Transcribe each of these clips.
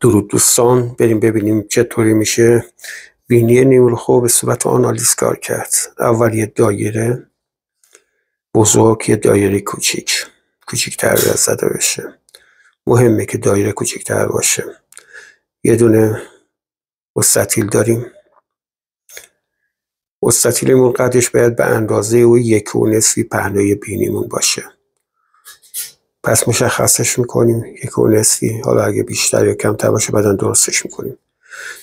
درود دوستان، بریم ببینیم چطوری میشه بینی نیمروخو به صورت آنالیز کار کرد. اول یه دایره بزرگ، یه دایره کوچیک‌تر زده بشه. مهمه که دایره کوچیک‌تر باشه. یه دونه مستطیل داریم. مستطیلمون قدش باید به اندازه و 1.5 پهنای بینیمون باشه. پس مشخصش میکنیم 1.5. حالا اگه بیشتر یا کمتر باشه بعداً درستش میکنیم.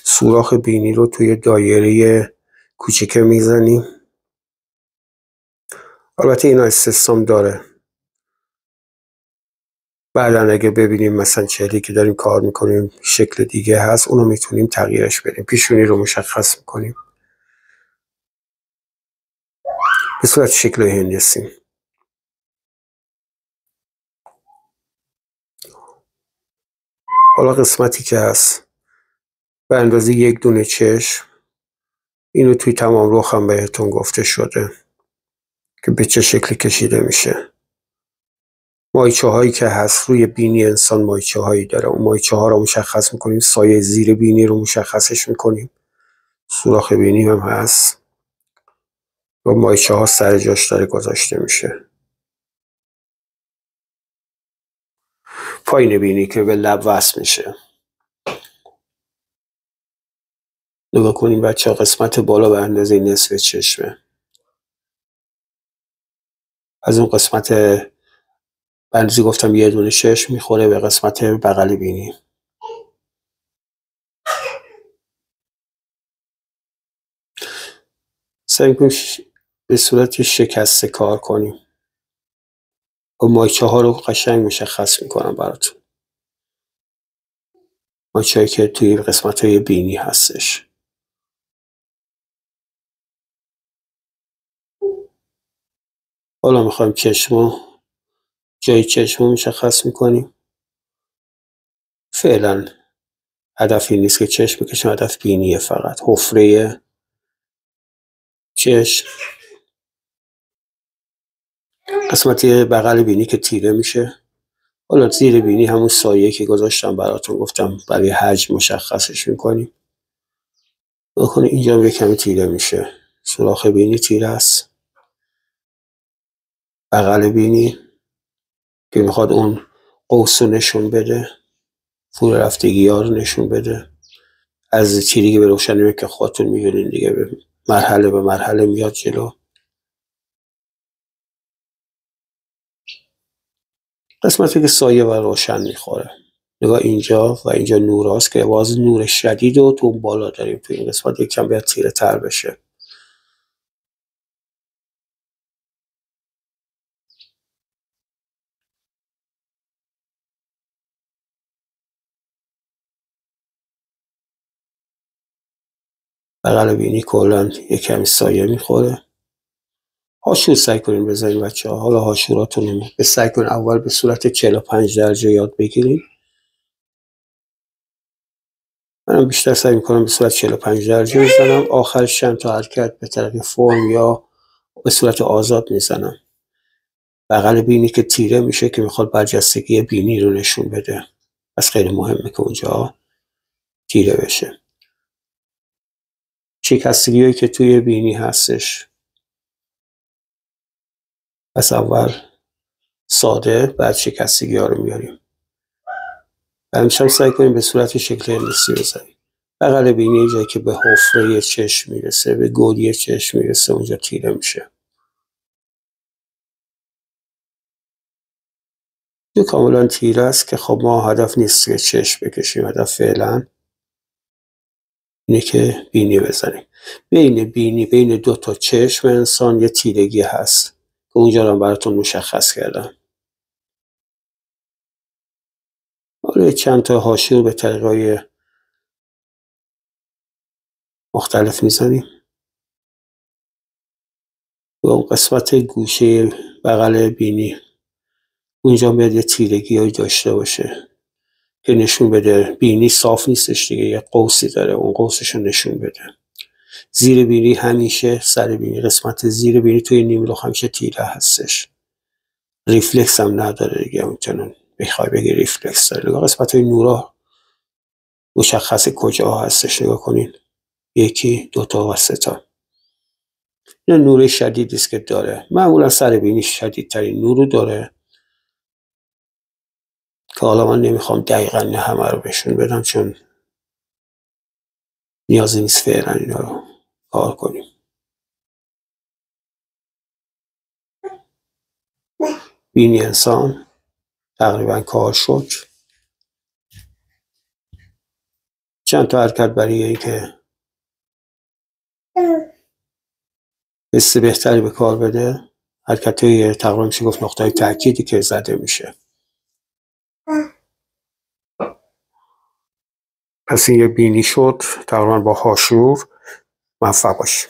سوراخ بینی رو توی دایره کوچیکه میزنیم. البته اینا استثنام داره. بعداً اگه ببینیم مثلا چهره که داریم کار میکنیم شکل دیگه هست، اونو میتونیم تغییرش بدیم. پیشونی رو مشخص میکنیم به صورت شکل هندسی. حالا قسمتی که هست به اندازه 1 دونه چشم، اینو توی تمام رخ هم بهتون گفته شده که به چه شکلی کشیده میشه. مایچه هایی که هست روی بینی انسان مایچه هایی داره. اون مایچه ها رو مشخص میکنیم. سایه زیر بینی رو مشخصش میکنیم. سوراخ بینی هم هست و مایچه ها سر جاش داره گذاشته میشه. پایین بینی که به لب وصل میشه. نگاه کنیم بچه ها، قسمت بالا به اندازه نصف چشمه. از اون قسمت به اندازه گفتم 1 دونه چشم میخوره به قسمت بغل بینی. سعی کنیم به صورت شکسته کار کنیم. و مایچه ها رو قشنگ مشخص میکنم براتون. مایچه هایی که توی قسمت های بینی هستش. حالا میخوایم جای چشم رو مشخص میکنیم. فعلا هدفی نیست که چشم بکشیم، هدف بینیه فقط. حفره چشم، قسمتی بغل بینی که تیره میشه. حالا زیر بینی همون سایه که گذاشتم براتون، گفتم برای حجم مشخصش میکنیم. بکنید اینجا کمی تیره میشه. سوراخ بینی تیره است. بغل بینی که میخواد اون قوس رو نشون بده، فرو رفتگی ها رو نشون بده. از تیرگی به روشنی که خودتون میبینید دیگه، به مرحله میاد جلو. قسمتی که سایه و روشن میخوره، نگاه اینجا و اینجا نور هست که باز نور شدید و تو بالا داریم. تو این قسمت یکم باید تیره تر بشه. بغل بینی کلن یک کمی سایه میخوره. هاشور سعی کنین بزنین بچه ها. حالا هاشوراتون به سعی کنین اول به صورت 45 درجه یاد بگیرین. منم بیشتر سعی میکنم به صورت 45 درجه میزنم. آخرش چند تا حرکت به طرف فرم یا به صورت آزاد میزنم. بغل بینی که تیره میشه که میخواد برجستگی بینی رو نشون بده. پس خیلی مهمه که اونجا تیره بشه. شکستگی هایی که توی بینی هستش، پس اول ساده بعد شکستگی ها رو میاریم. همیشه سعی کنیم به صورت شکل هندسی بزنیم. بغل بینی جایی که به حفره چشم میرسه، به گودی چشم میرسه، اونجا تیره میشه. جو کاملا تیره است که خب ما هدف نیست که چشم بکشیم. هدف فعلا اینه که بینی بزنیم. بین 2 تا چشم انسان یه تیرگی هست که اونجا رو براتون مشخص کردم. حالا چند تا حاشیه به طریقای مختلف میزنیم. و اون قسمت گوشه بغل بینی اونجا باید یه تیرگی هایی داشته باشه که نشون بده بینی صاف نیستش دیگه، یه قوسی داره، اون قوسش رو نشون بده. زیر بینی همیشه، سر بینی، قسمت زیر بینی توی نیمرخ همیشه تیره هستش. ریفلکس هم نداره دیگه. اونچنان بخوای بگی ریفلکس داره. قسمت های نورا مشخص کجا هستش. نگاه کنین، 1 2 تا و 3 تا. این نور شدیدی است که داره. معمولا سر بینی شدیدترین نور رو داره که حالا من نمیخوام دقیقا همه رو بهشون بدم چون نیازی نیست فعلا اینا رو کار کنیم. بینی انسان تقریبا کار شد. چند تا حرکت برای اینکه حس بهتری به کار بده، حرکت‌های تقریبا میشه گفت نقطه‌های تأکیدی که زده میشه. پس این یه بینی شد تقریبا با هاشور. موفق باشیم.